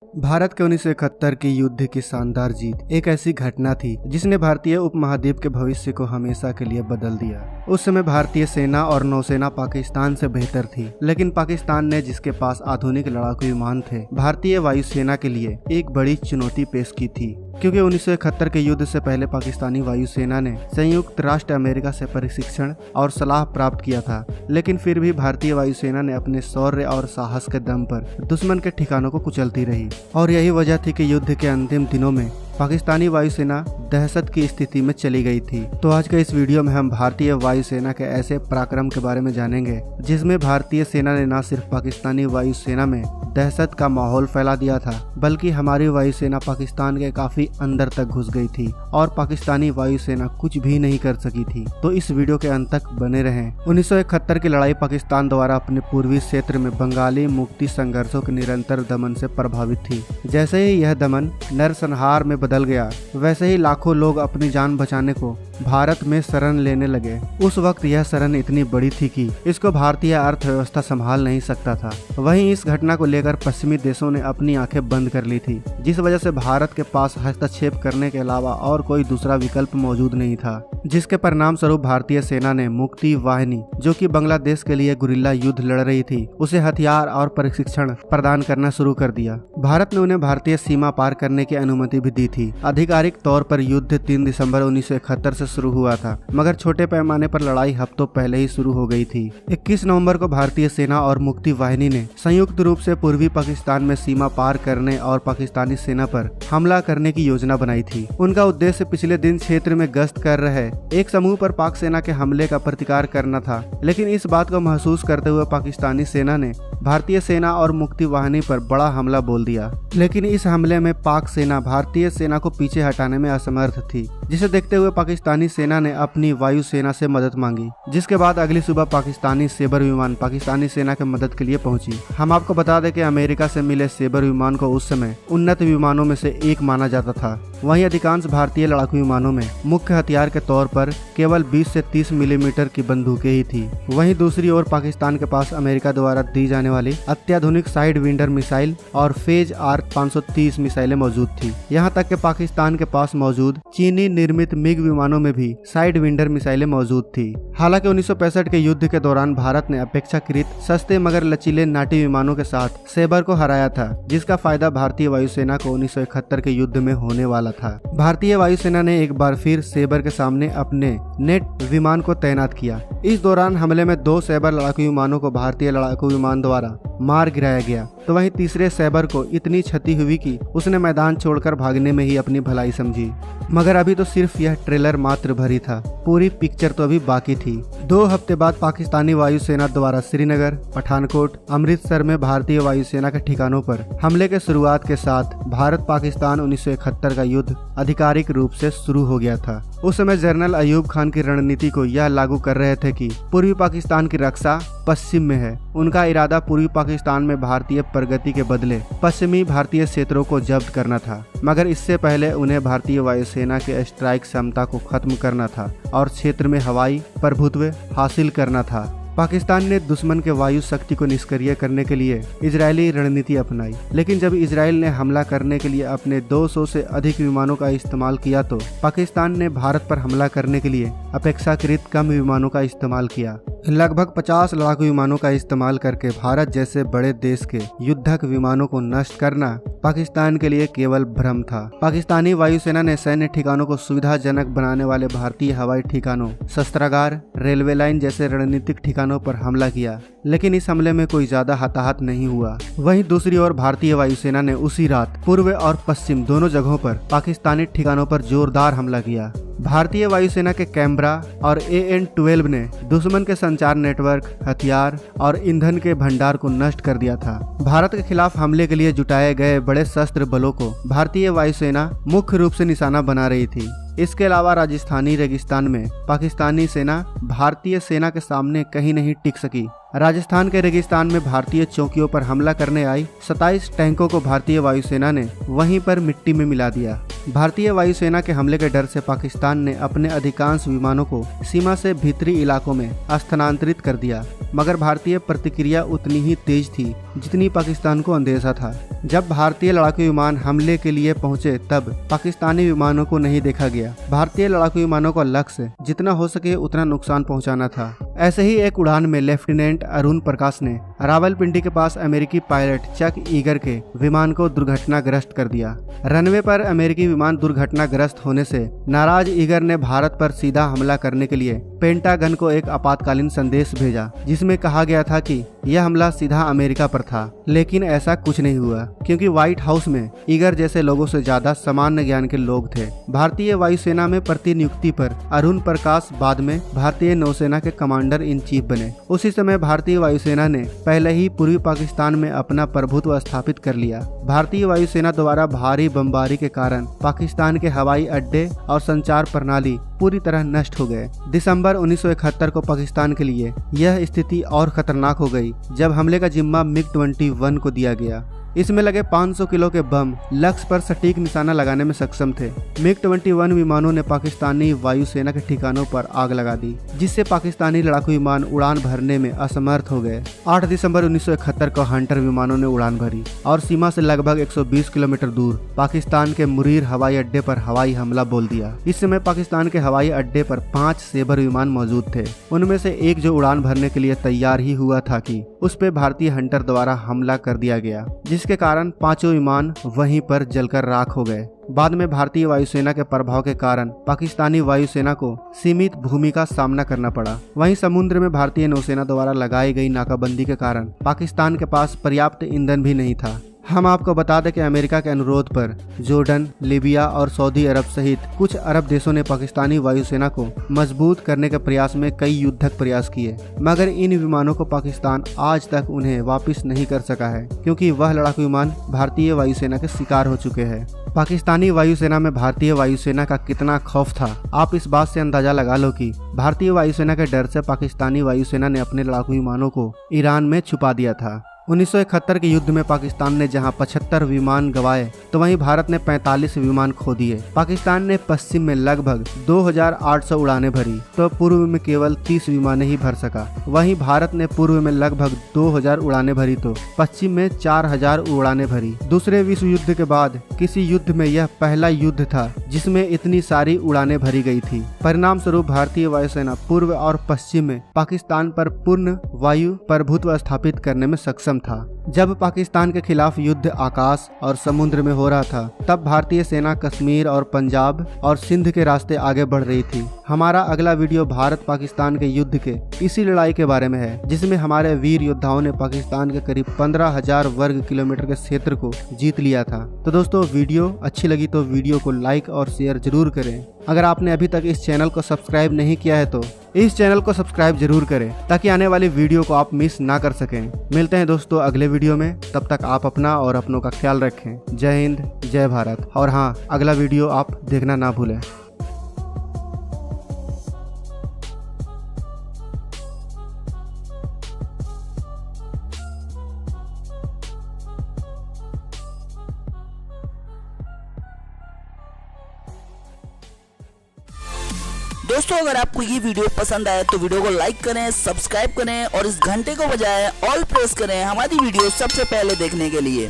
भारत के 1971 की युद्ध की शानदार जीत एक ऐसी घटना थी जिसने भारतीय उपमहाद्वीप के भविष्य को हमेशा के लिए बदल दिया। उस समय भारतीय सेना और नौसेना पाकिस्तान से बेहतर थी, लेकिन पाकिस्तान ने, जिसके पास आधुनिक लड़ाकू विमान थे, भारतीय वायुसेना के लिए एक बड़ी चुनौती पेश की थी। क्योंकि 1971 के युद्ध से पहले पाकिस्तानी वायुसेना ने संयुक्त राष्ट्र अमेरिका से प्रशिक्षण और सलाह प्राप्त किया था, लेकिन फिर भी भारतीय वायुसेना ने अपने शौर्य और साहस के दम पर दुश्मन के ठिकानों को कुचलती रही। और यही वजह थी कि युद्ध के अंतिम दिनों में पाकिस्तानी वायुसेना दहशत की स्थिति में चली गई थी। तो आज के इस वीडियो में हम भारतीय वायुसेना के ऐसे पराक्रम के बारे में जानेंगे जिसमें भारतीय सेना ने न सिर्फ पाकिस्तानी वायुसेना में दहशत का माहौल फैला दिया था, बल्कि हमारी वायुसेना पाकिस्तान के काफी अंदर तक घुस गई थी और पाकिस्तानी वायुसेना कुछ भी नहीं कर सकी थी। तो इस वीडियो के अंत तक बने रहें। 1971 की लड़ाई पाकिस्तान द्वारा अपने पूर्वी क्षेत्र में बंगाली मुक्ति संघर्षों के निरंतर दमन से प्रभावित थी। जैसे ही यह दमन नरसंहार में बदल गया, वैसे ही लाखों लोग अपनी जान बचाने को भारत में शरण लेने लगे। उस वक्त यह शरण इतनी बड़ी थी कि इसको भारतीय अर्थव्यवस्था संभाल नहीं सकता था। वहीं इस घटना को लेकर पश्चिमी देशों ने अपनी आंखें बंद कर ली थी, जिस वजह से भारत के पास हस्तक्षेप करने के अलावा और कोई दूसरा विकल्प मौजूद नहीं था, जिसके परिणाम स्वरूप भारतीय सेना ने मुक्ति वाहिनी, जो कि बांग्लादेश के लिए गुरिल्ला युद्ध लड़ रही थी, उसे हथियार और प्रशिक्षण प्रदान करना शुरू कर दिया। भारत ने उन्हें भारतीय सीमा पार करने की अनुमति भी दी थी। आधिकारिक तौर पर युद्ध 3 दिसंबर 1971 से शुरू हुआ था, मगर छोटे पैमाने पर लड़ाई हफ्तों पहले ही शुरू हो गई थी। 21 नवंबर को भारतीय सेना और मुक्ति वाहिनी ने संयुक्त रूप से पूर्वी पाकिस्तान में सीमा पार करने और पाकिस्तानी सेना पर हमला करने की योजना बनाई थी। उनका उद्देश्य पिछले दिन क्षेत्र में गश्त कर रहे एक समूह पर पाक सेना के हमले का प्रतिकार करना था, लेकिन इस बात को महसूस करते हुए पाकिस्तानी सेना ने भारतीय सेना और मुक्ति वाहिनी पर बड़ा हमला बोल दिया। लेकिन इस हमले में पाक सेना भारतीय सेना को पीछे हटाने में असमर्थ थी, जिसे देखते हुए पाकिस्तानी सेना ने अपनी वायुसेना से मदद मांगी, जिसके बाद अगली सुबह पाकिस्तानी सेबर विमान पाकिस्तानी सेना के मदद के लिए पहुंची। हम आपको बता दें कि अमेरिका से मिले सेबर विमान को उस समय उन्नत विमानों में से एक माना जाता था। वहीं अधिकांश भारतीय लड़ाकू विमानों में मुख्य हथियार के तौर पर केवल 20 से 30 मिलीमीटर की बंदूकें ही थी। वहीं दूसरी ओर पाकिस्तान के पास अमेरिका द्वारा दी जाने वाली अत्याधुनिक साइड विंडर मिसाइल और फेज आर 530 मिसाइलें मौजूद थी। यहाँ तक कि पाकिस्तान के पास मौजूद चीनी निर्मित मिग विमानों में भी साइड विंडर मिसाइलें मौजूद थी। हालांकि 1965 के युद्ध के दौरान भारत ने अपेक्षाकृत सस्ते मगर लचीले नाटी विमानों के साथ सेबर को हराया था, जिसका फायदा भारतीय वायुसेना को 1971 के युद्ध में होने वाला था। भारतीय वायुसेना ने एक बार फिर सेबर के सामने अपने नेट विमान को तैनात किया। इस दौरान हमले में 2 सेबर लड़ाकू विमानों को भारतीय लड़ाकू विमान द्वारा मार गिराया गया, तो वहीं तीसरे सेबर को इतनी क्षति हुई कि उसने मैदान छोड़कर भागने में ही अपनी भलाई समझी। मगर अभी तो सिर्फ यह ट्रेलर मात्र भरी था, पूरी पिक्चर तो अभी बाकी थी। 2 हफ्ते बाद पाकिस्तानी वायुसेना द्वारा श्रीनगर, पठानकोट, अमृतसर में भारतीय वायुसेना के ठिकानों पर हमले के शुरुआत के साथ भारत पाकिस्तान 1971 का युद्ध आधिकारिक रूप से शुरू हो गया था। उस समय जनरल अयूब खान की रणनीति को यह लागू कर रहे थे कि पूर्वी पाकिस्तान की रक्षा पश्चिम में है। उनका इरादा पूर्वी पाकिस्तान में भारतीय प्रगति के बदले पश्चिमी भारतीय क्षेत्रों को जब्त करना था, मगर इससे पहले उन्हें भारतीय वायुसेना के स्ट्राइक क्षमता को खत्म करना था और क्षेत्र में हवाई प्रभुत्व हासिल करना था। पाकिस्तान ने दुश्मन के वायु शक्ति को निष्क्रिय करने के लिए इजरायली रणनीति अपनाई, लेकिन जब इजराइल ने हमला करने के लिए अपने 200 से अधिक विमानों का इस्तेमाल किया तो पाकिस्तान ने भारत पर हमला करने के लिए अपेक्षाकृत कम विमानों का इस्तेमाल किया। लगभग 50 लड़ाकू विमानों का इस्तेमाल करके भारत जैसे बड़े देश के युद्धक विमानों को नष्ट करना पाकिस्तान के लिए केवल भ्रम था। पाकिस्तानी वायुसेना ने सैन्य ठिकानों को सुविधाजनक बनाने वाले भारतीय हवाई ठिकानों, शस्त्रागार, रेलवे लाइन जैसे रणनीतिक ठिकानों पर हमला किया, लेकिन इस हमले में कोई ज्यादा हताहत नहीं हुआ। वहीं दूसरी ओर भारतीय वायुसेना ने उसी रात पूर्व और पश्चिम दोनों जगहों पर पाकिस्तानी ठिकानों पर जोरदार हमला किया। भारतीय वायुसेना के कैमरा और AN-12 ने दुश्मन के संचार नेटवर्क, हथियार और ईंधन के भंडार को नष्ट कर दिया था। भारत के खिलाफ हमले के लिए जुटाए गए बड़े शस्त्र बलों को भारतीय वायुसेना मुख्य रूप से निशाना बना रही थी। इसके अलावा राजस्थानी रेगिस्तान में पाकिस्तानी सेना भारतीय सेना के सामने कहीं नहीं टिक सकी। राजस्थान के रेगिस्तान में भारतीय चौकियों पर हमला करने आई 27 टैंकों को भारतीय वायुसेना ने वहीं पर मिट्टी में मिला दिया। भारतीय वायुसेना के हमले के डर से पाकिस्तान ने अपने अधिकांश विमानों को सीमा से भीतरी इलाकों में स्थानांतरित कर दिया, मगर भारतीय प्रतिक्रिया उतनी ही तेज थी जितनी पाकिस्तान को अंदेशा था। जब भारतीय लड़ाकू विमान हमले के लिए पहुंचे तब पाकिस्तानी विमानों को नहीं देखा गया। भारतीय लड़ाकू विमानों का लक्ष्य जितना हो सके उतना नुकसान पहुंचाना था। ऐसे ही एक उड़ान में लेफ्टिनेंट अरुण प्रकाश ने रावलपिंडी के पास अमेरिकी पायलट चक ईगर के विमान को दुर्घटनाग्रस्त कर दिया। रनवे पर अमेरिकी विमान दुर्घटनाग्रस्त होने से नाराज ईगर ने भारत पर सीधा हमला करने के लिए पेंटागन को एक आपातकालीन संदेश भेजा, जिसमें कहा गया था कि यह हमला सीधा अमेरिका पर था। लेकिन ऐसा कुछ नहीं हुआ, क्योंकि व्हाइट हाउस में ईगर जैसे लोगों से ज्यादा सामान्य ज्ञान के लोग थे। भारतीय वायुसेना में प्रतिनियुक्ति पर अरुण प्रकाश बाद में भारतीय नौसेना के कमांडर इन चीफ बने। उसी समय भारतीय वायुसेना ने पहले ही पूर्वी पाकिस्तान में अपना प्रभुत्व स्थापित कर लिया। भारतीय वायुसेना द्वारा भारी बमबारी के कारण पाकिस्तान के हवाई अड्डे और संचार प्रणाली पूरी तरह नष्ट हो गए। दिसंबर 1971 को पाकिस्तान के लिए यह स्थिति और खतरनाक हो गई जब हमले का जिम्मा MiG-21 को दिया गया। इसमें लगे 500 किलो के बम लक्ष्य पर सटीक निशाना लगाने में सक्षम थे। MiG-21 विमानों ने पाकिस्तानी वायुसेना के ठिकानों पर आग लगा दी, जिससे पाकिस्तानी लड़ाकू विमान उड़ान भरने में असमर्थ हो गए। 8 दिसंबर 1971 को हंटर विमानों ने उड़ान भरी और सीमा से लगभग 120 किलोमीटर दूर पाकिस्तान के मुरीर हवाई अड्डे पर हवाई हमला बोल दिया। इस समय पाकिस्तान के हवाई अड्डे पर 5 सेबर विमान मौजूद थे। उनमें से एक जो उड़ान भरने के लिए तैयार ही हुआ था कि उस पे भारतीय हंटर द्वारा हमला कर दिया गया, जिसके कारण 5 विमान वहीं पर जलकर राख हो गए। बाद में भारतीय वायुसेना के प्रभाव के कारण पाकिस्तानी वायुसेना को सीमित भूमि का सामना करना पड़ा। वहीं समुद्र में भारतीय नौसेना द्वारा लगाई गई नाकाबंदी के कारण पाकिस्तान के पास पर्याप्त ईंधन भी नहीं था। हम आपको बता दें कि अमेरिका के अनुरोध पर जॉर्डन, लीबिया और सऊदी अरब सहित कुछ अरब देशों ने पाकिस्तानी वायुसेना को मजबूत करने के प्रयास में कई युद्धक प्रयास किए, मगर इन विमानों को पाकिस्तान आज तक उन्हें वापस नहीं कर सका है, क्योंकि वह लड़ाकू विमान भारतीय वायुसेना के शिकार हो चुके हैं। पाकिस्तानी वायुसेना में भारतीय वायुसेना का कितना खौफ था, आप इस बात से अंदाजा लगा लो कि भारतीय वायुसेना के डर से पाकिस्तानी वायुसेना ने अपने लड़ाकू विमानों को ईरान में छुपा दिया था। 1971 के युद्ध में पाकिस्तान ने जहां 75 विमान गंवाए, तो वहीं भारत ने 45 विमान खो दिए। पाकिस्तान ने पश्चिम में लगभग 2800 उड़ानें भरी, तो पूर्व में केवल 30 विमानें ही भर सका। वहीं भारत ने पूर्व में लगभग 2000 उड़ानें भरी, तो पश्चिम में 4000 उड़ानें भरी। दूसरे विश्व युद्ध के बाद किसी युद्ध में यह पहला युद्ध था जिसमें इतनी सारी उड़ानें भरी गई थी। परिणाम स्वरूप भारतीय वायुसेना पूर्व और पश्चिम में पाकिस्तान पर पूर्ण वायु प्रभुत्व स्थापित करने में सक्षम था। जब पाकिस्तान के खिलाफ युद्ध आकाश और समुद्र में हो रहा था, तब भारतीय सेना कश्मीर और पंजाब और सिंध के रास्ते आगे बढ़ रही थी। हमारा अगला वीडियो भारत पाकिस्तान के युद्ध के इसी लड़ाई के बारे में है, जिसमें हमारे वीर योद्धाओं ने पाकिस्तान के करीब 15,000 वर्ग किलोमीटर के क्षेत्र को जीत लिया था। तो दोस्तों, वीडियो अच्छी लगी तो वीडियो को लाइक और शेयर जरूर करें। अगर आपने अभी तक इस चैनल को सब्सक्राइब नहीं किया है तो इस चैनल को सब्सक्राइब जरूर करें, ताकि आने वाली वीडियो को आप मिस ना कर सकें। मिलते हैं दोस्तों अगले वीडियो में, तब तक आप अपना और अपनों का ख्याल रखें। जय हिंद, जय भारत। और हाँ, अगला वीडियो आप देखना ना भूलें। दोस्तों, अगर आपको ये वीडियो पसंद आए तो वीडियो को लाइक करें, सब्सक्राइब करें और इस घंटे को बजाय ऑल प्रेस करें हमारी वीडियो सबसे पहले देखने के लिए।